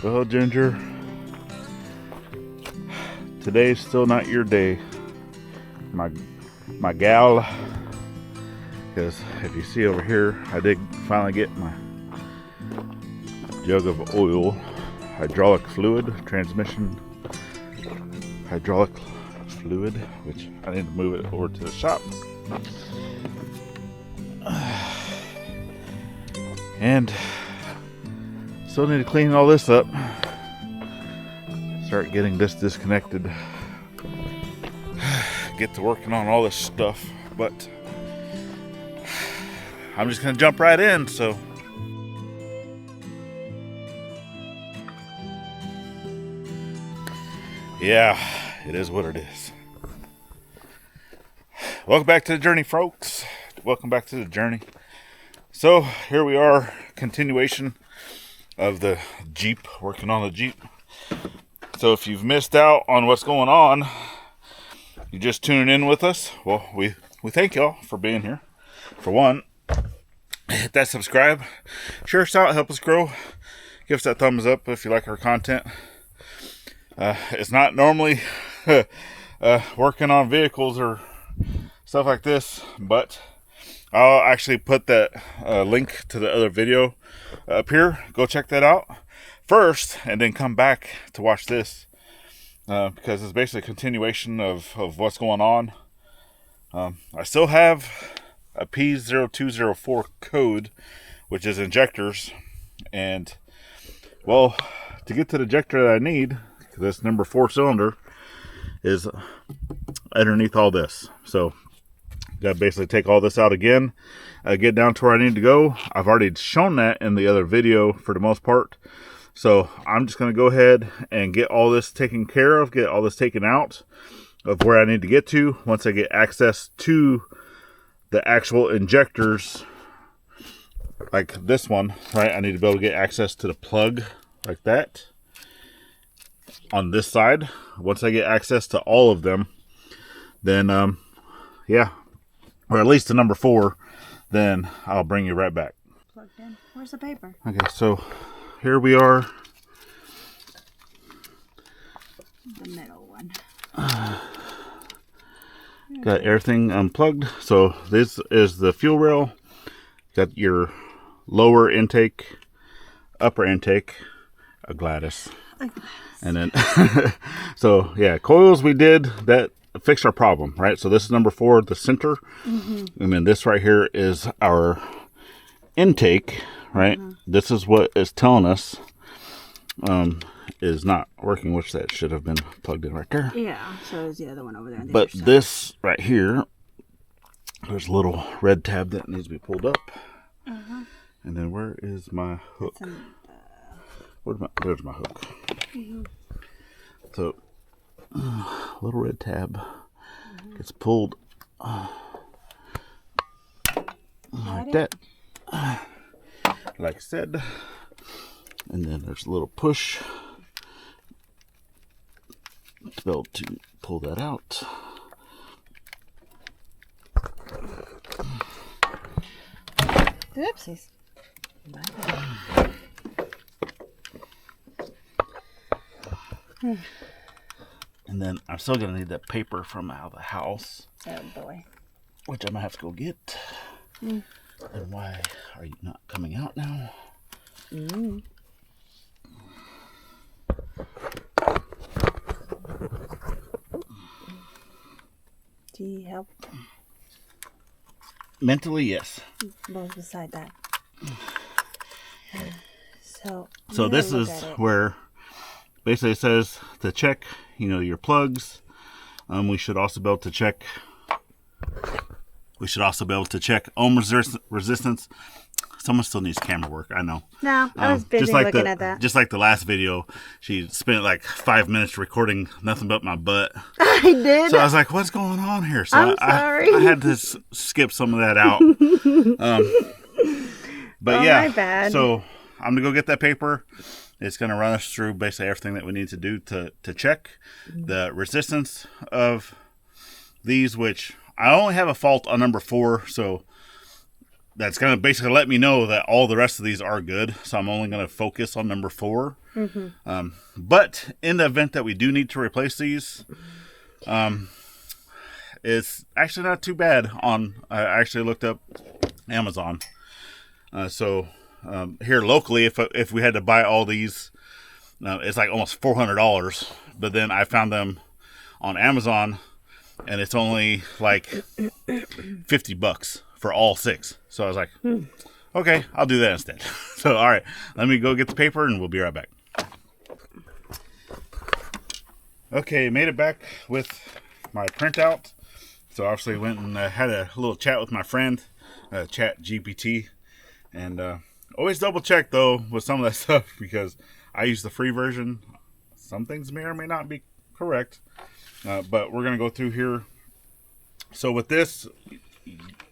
Well, Ginger, today's still not your day, my gal. Because if you see over here, I did finally get my jug of oil, hydraulic fluid, transmission hydraulic fluid, which I need to move it over to the shop. And still need to clean all this up, start getting this disconnected, get to working on all this stuff, but I'm just gonna jump right in. So yeah, it is what it is. Welcome back to the journey, folks. Welcome back to the journey. So here we are, continuation of the Jeep, working on the Jeep. So if you've missed out on what's going on, you just tuning in with us, well, we thank y'all for being here. For one, hit that subscribe, share us out, help us grow, give us that thumbs up if you like our content. It's not normally working on vehicles or stuff like this, but I'll actually put that link to the other video up here. Go check that out first and then come back to watch this, because it's basically a continuation of what's going on. I still have a P0204 code, which is injectors, and well, to get to the injector that I need, this number 4 cylinder is underneath all this. So got to basically take all this out again, get down to where I need to go. I've already shown that in the other video for the most part. So I'm just going to go ahead and get all this taken care of, get all this taken out of where I need to get to. Once I get access to the actual injectors, like this one, right? I need to be able to get access to the plug like that on this side. Once I get access to all of them, then yeah, or at least to number 4, then I'll bring you right back. Plugged in. Where's the paper? Okay, so here we are. The middle one. Got everything unplugged. So this is the fuel rail. Got your lower intake, upper intake, a Gladys. And then, so yeah, coils we did, that fixed our problem, right? So this is number 4, the center. And then this right here is our intake, right? This is what is telling us is not working, which that should have been plugged in right there. Yeah, so is the other one over there. But this right here, there's a little red tab that needs to be pulled up. And then where is my hook? There's my hook. So little red tab gets pulled like that, like I said, and then there's a little push to be able to pull that out. Oopsies. And then I'm still gonna need that paper from out of the house. Oh boy. Which I'm gonna have to go get. And why are you not coming out now? Do you help? Mentally, yes. Both beside that. So this is where basically it says to check, your plugs. We should also be able to check. We should also be able to check ohm resistance. Someone still needs camera work, I know. No, I was busy looking at that. Just like the last video, she spent like 5 minutes recording nothing but my butt. I did. So I was like, what's going on here? So I'm sorry. I had to skip some of that out. But yeah, my bad. So I'm going to go get that paper. It's going to run us through basically everything that we need to do to check the resistance of these, which I only have a fault on number 4. So that's going to basically let me know that all the rest of these are good. So I'm only going to focus on number 4. But in the event that we do need to replace these, it's actually not too bad. I actually looked up Amazon. Here locally, if we had to buy all these, it's like almost $400. But then I found them on Amazon, and it's only like $50 for all 6. So I was like, okay, I'll do that instead. So, all right, let me go get the paper and we'll be right back. Okay, made it back with my printout. So obviously went and had a little chat with my friend, Chat GPT. And always double check though with some of that stuff, because I use the free version. Some things may or may not be correct. But we're going to go through here. So with this,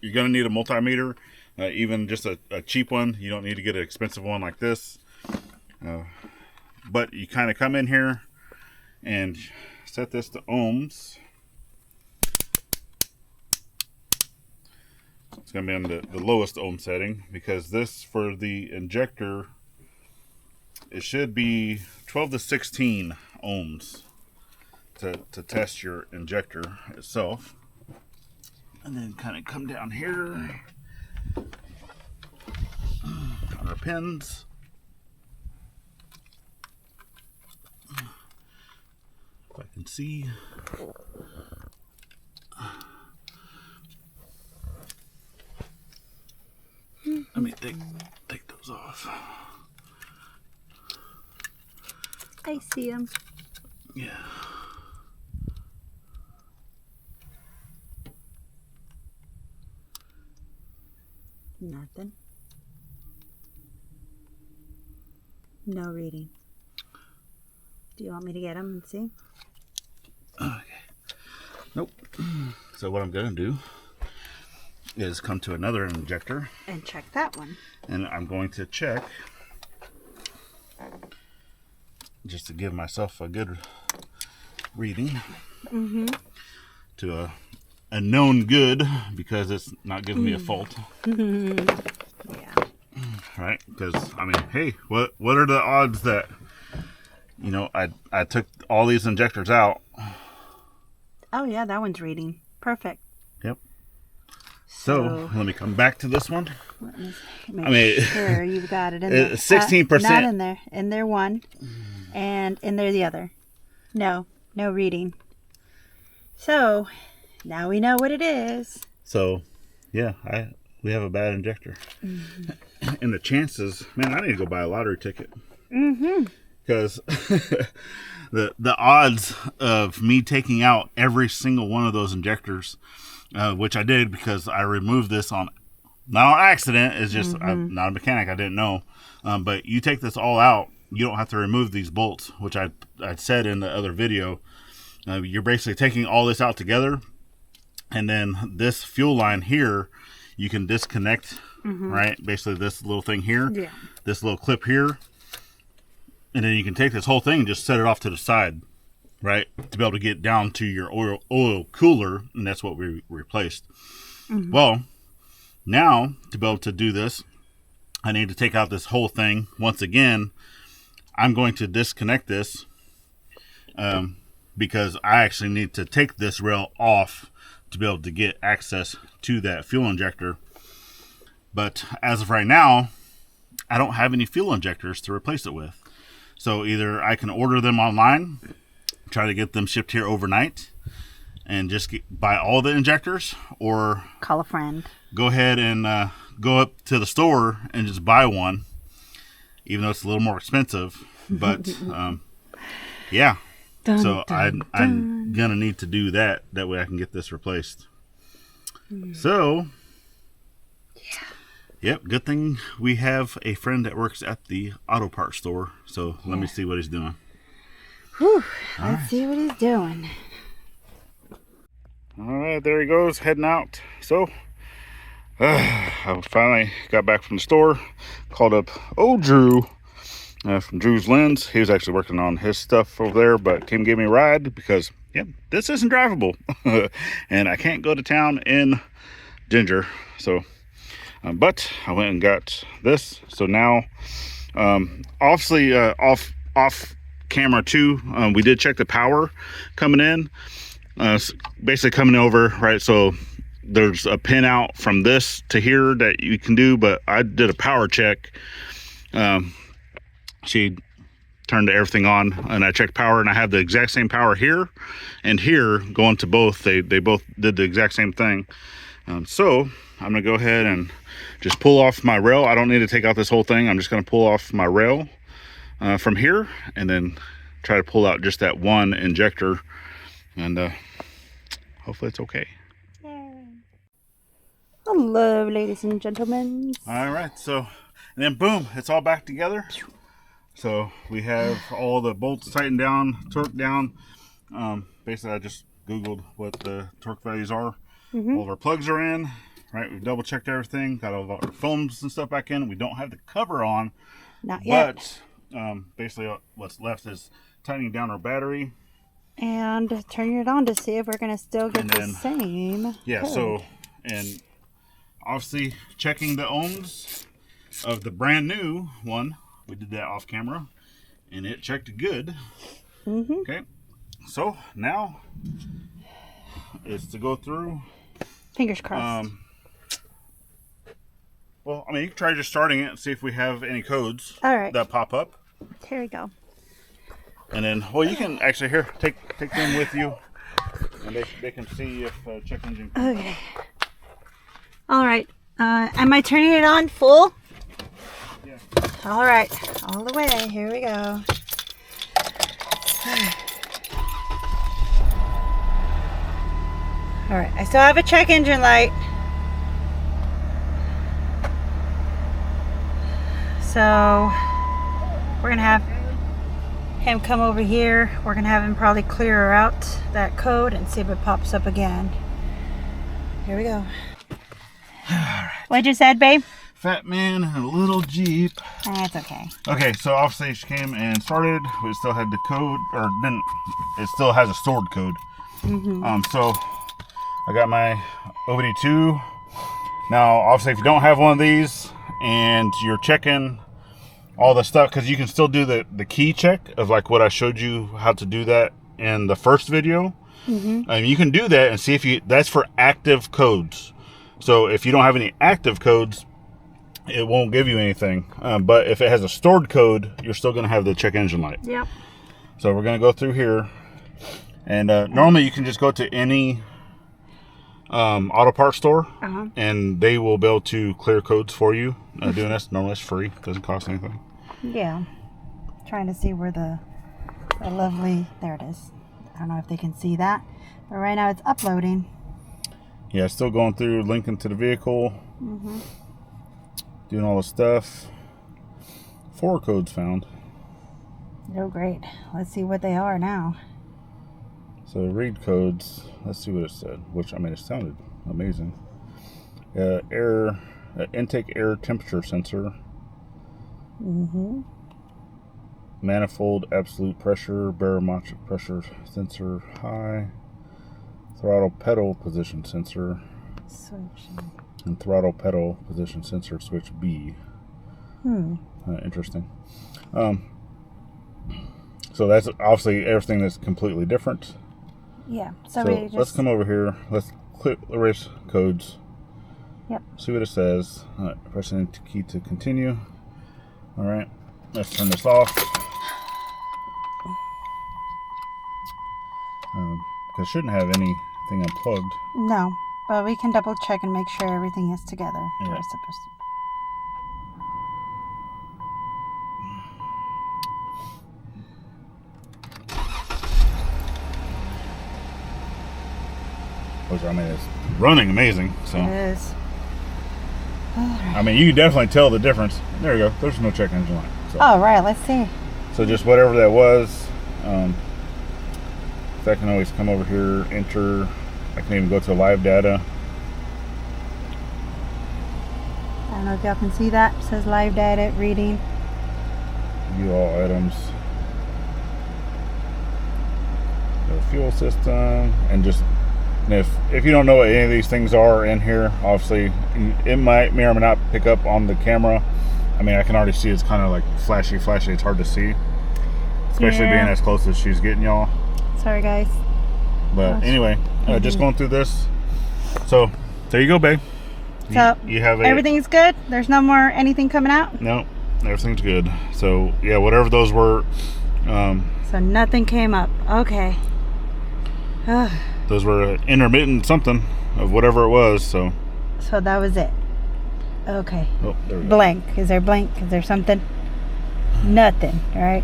you're going to need a multimeter, even just a cheap one. You don't need to get an expensive one like this. But you kind of come in here and set this to ohms. It's going to be on the lowest ohm setting, because this, for the injector, it should be 12 to 16 ohms to test your injector itself. And then kind of come down here on our pins. If I can see. Let me take those off. I see them. Yeah. Nothing. No reading. Do you want me to get them and see? Okay. Nope. So what I'm going to do is come to another injector. And check that one. And I'm going to check, just to give myself a good reading, to a known good, because it's not giving me a fault. Yeah. Right? Because, I mean, hey, what are the odds that, you know, I took all these injectors out. Oh, yeah, that one's reading. Perfect. Yep. So let me come back to this one. Let me make sure you've got it in there. 16%. Not in there. In there one. And in there the other. No reading. So now we know what it is. So yeah, we have a bad injector. And the chances, man, I need to go buy a lottery ticket. Because the odds of me taking out every single one of those injectors, which I did because I removed this not on accident. It's just I'm not a mechanic. I didn't know. But you take this all out, you don't have to remove these bolts, which I said in the other video. You're basically taking all this out together, and then this fuel line here, you can disconnect, right? Basically this little thing here, this little clip here, and then you can take this whole thing and just set it off to the side, right? To be able to get down to your oil cooler, and that's what we replaced. Well, now to be able to do this, I need to take out this whole thing. Once again, I'm going to disconnect this because I actually need to take this rail off to be able to get access to that fuel injector. But as of right now, I don't have any fuel injectors to replace it with. So either I can order them online, try to get them shipped here overnight, and just buy all the injectors, or call a friend. Go ahead and go up to the store and just buy one, even though it's a little more expensive. But yeah. So I'm gonna need to do that. That way I can get this replaced. So, yep. Good thing we have a friend that works at the auto parts store. So let me see what he's doing. Whew. Let's see what he's doing. All right, there he goes, heading out. So I finally got back from the store, called up old Drew. From Drew's Lens. He was actually working on his stuff over there, but came and gave me a ride because, this isn't drivable. And I can't go to town in Ginger. So But I went and got this. So now, obviously, off camera too, we did check the power coming in. Basically coming over, right? So there's a pin out from this to here that you can do, but I did a power check. She turned everything on and I checked power, and I have the exact same power here and here going to both. They both did the exact same thing. So I'm gonna go ahead and just pull off my rail. I don't need to take out this whole thing. I'm just gonna pull off my rail from here and then try to pull out just that one injector, and hopefully it's okay. Hello, ladies and gentlemen. All right, so, and then boom, it's all back together. So we have all the bolts tightened down, torqued down. Basically, I just Googled what the torque values are. All of our plugs are in, right? We've double checked everything, got all of our films and stuff back in. We don't have the cover on. Not yet. But basically what's left is tightening down our battery. And turning it on to see if we're going to still get the same. Yeah, code. so, and obviously checking the ohms of the brand new one. We did that off camera and it checked good. Okay, so now it's to go through. Fingers crossed. Well, I mean, you can try just starting it and see if we have any codes that pop up. Here we go. And then, well, you can actually here take them with you, and they can see if check engine. Okay. All right. Am I turning it on full? Yeah. All right. All the way. Here we go. All right. I still have a check engine light. So we're gonna have him come over here. We're gonna have him probably clear out that code and see if it pops up again. Here we go. Alright. What'd you say, babe? Fat man and a little Jeep. That's okay. Okay, so obviously she came and started. We still had the code, or didn't. It still has a stored code. So I got my OBD2. Now, obviously, if you don't have one of these and you're checking all the stuff, because you can still do the key check of like what I showed you how to do that in the first video. You can do that and see if that's for active codes. So if you don't have any active codes, it won't give you anything. But if it has a stored code, you're still going to have the check engine light. Yep. So we're going to go through here. And normally you can just go to any auto parts store and they will be able to clear codes for you. Doing this, normally it's free. Doesn't cost anything. Yeah. Trying to see where the lovely, there it is. I don't know if they can see that. But right now it's uploading. Yeah, still going through, linking to the vehicle. Doing all the stuff. 4 codes found. Oh, great. Let's see what they are now. So read codes. Let's see what it said. Which, I mean, it sounded amazing. Air, intake air temperature sensor. Manifold absolute pressure, barometric pressure sensor high. Throttle pedal position sensor. Switch. And throttle pedal position sensor switch B. Interesting. So that's obviously everything that's completely different. Yeah. So let's come over here. Let's click erase codes. Yep. See what it says. Pressing the key to continue. All right. Let's turn this off. Because it shouldn't have anything unplugged. No, but we can double check and make sure everything is together. Yeah. We're supposed to. Which, I mean, it's running amazing. So It is. I mean, you can definitely tell the difference. There you go. There's no check engine light. So, Oh, right. Let's see. so just whatever that was. So I can always come over here, enter. I can even go to live data. I don't know if y'all can see that. It says live data reading. View all items. The fuel system, and just And if you don't know what any of these things are in here, obviously it may or may not pick up on the camera. I mean, I can already see it's kind of like flashy. It's hard to see, especially being as close as she's getting, y'all. Sorry, guys. But anyway, just going through this. So there you go, babe. So you have everything's good. There's no more anything coming out. No, everything's good. So yeah, whatever those were. So nothing came up. Okay. Those were intermittent something of whatever it was. So that was it. Okay. Oh, there we go. Blank. Is there blank? Is there something? Nothing. Right.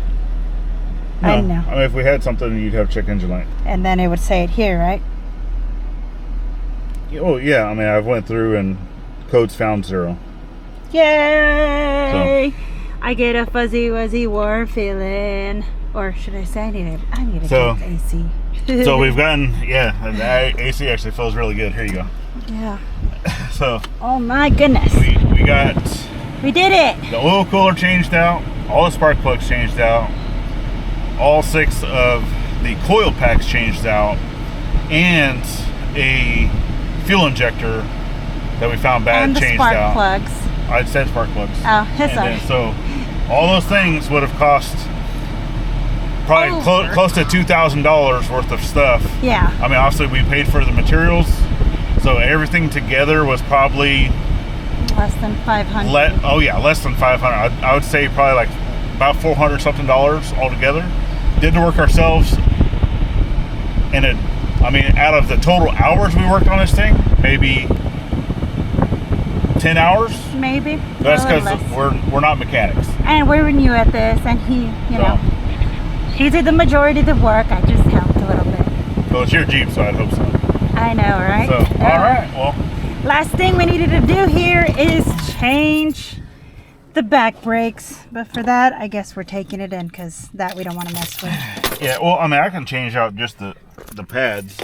No. I know. I mean, if we had something, you'd have check engine light. And then it would say it here, right? Oh yeah. I mean, I've went through and codes found 0. Yay! So, I get a fuzzy wuzzy warm feeling. Or should I say I need a AC. So we've gotten, the AC actually feels really good. Here you go. Yeah. So. Oh my goodness. We did it. The oil cooler changed out. All the spark plugs changed out. All 6 of the coil packs changed out. And a fuel injector that we found bad changed out. And the spark plugs. I said spark plugs. Oh, sorry. So all those things would have cost probably close to $2,000 worth of stuff. Yeah. I mean, obviously we paid for the materials, so everything together was probably less than $500. Less than $500. I would say probably like about $400 something altogether. Did the work ourselves, and out of the total hours we worked on this thing, maybe 10 hours. Maybe. That's because we're not mechanics. And we're new at this, and he did the majority of the work. I just helped a little bit. Well, it's your Jeep, so I'd hope so. I know, right? So, all right. Well, last thing we needed to do here is change the back brakes. But for that, I guess we're taking it in because that we don't want to mess with. Yeah, well, I mean, I can change out just the pads.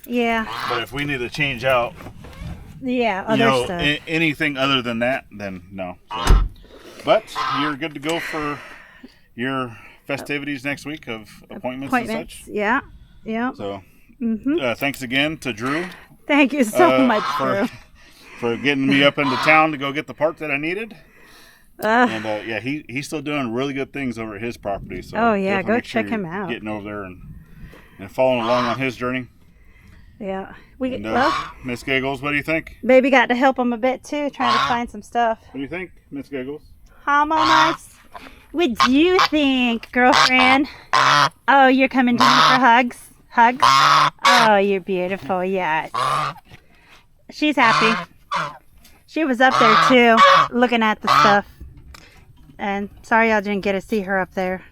Yeah. But if we need to change out, other stuff. Anything other than that, then no. So. But you're good to go for your festivities next week of appointments and such. Yeah. So, thanks again to Drew. Thank you so much, Drew, for getting me up into town to go get the part that I needed. And he's still doing really good things over at his property. So go check him out. Getting over there and following along on his journey. Yeah, Miss Giggles, what do you think? Baby got to help him a bit too, trying to find some stuff. What do you think, Miss Giggles? How nice? What do you think, girlfriend? Oh, you're coming to me for hugs? Hugs? Oh, you're beautiful. Yeah. She's happy. She was up there too, looking at the stuff. And sorry y'all didn't get to see her up there.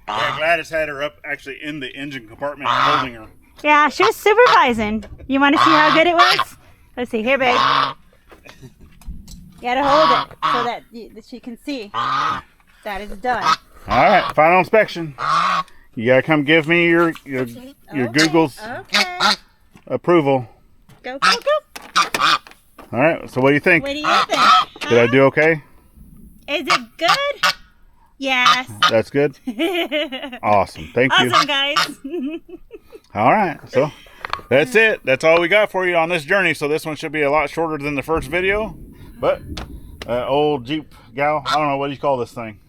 Yeah, Gladys had her up actually in the engine compartment holding her. Yeah, she was supervising. You want to see how good it was? Let's see. Here, babe. You gotta hold it so that she can see that it's done. All right, final inspection. You gotta come give me your Google's approval. Go. All right, so what do you think? What do you think? Did I do okay? Is it good? Yes. That's good? Awesome. Thank you. Awesome, guys. All right, so that's it. That's all we got for you on this journey. So this one should be a lot shorter than the first video. But old Jeep gal, I don't know, what do you call this thing?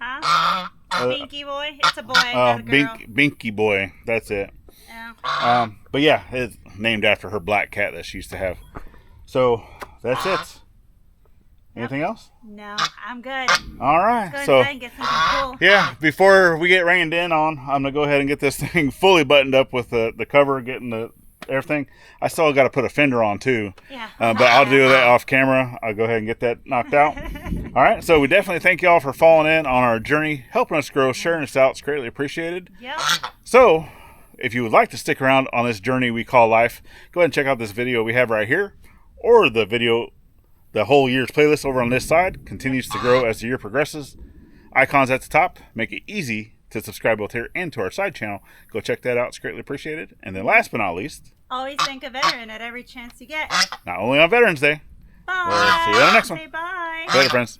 Huh? Binky Boy? It's a boy, not a girl. Binky Boy. That's it. Yeah. But yeah, it's named after her black cat that she used to have. So that's it. Anything else? No, I'm good. All right. Let's go inside and get something cool. Yeah, before we get rained in on, I'm gonna go ahead and get this thing fully buttoned up with the cover, getting everything. I still got to put a fender on too. Yeah. But I'll do that off camera. I'll go ahead and get that knocked out. All right. So we definitely thank y'all for falling in on our journey, helping us grow, sharing us out. It's greatly appreciated. Yep. So if you would like to stick around on this journey we call life, go ahead and check out this video we have right here, or the video. The whole year's playlist over on this side continues to grow as the year progresses. Icons at the top make it easy to subscribe both here and to our side channel. Go check that out. It's greatly appreciated. And then last but not least, always thank a veteran at every chance you get. Not only on Veterans Day. Bye. We'll see you on the next one. Say bye. Later, friends.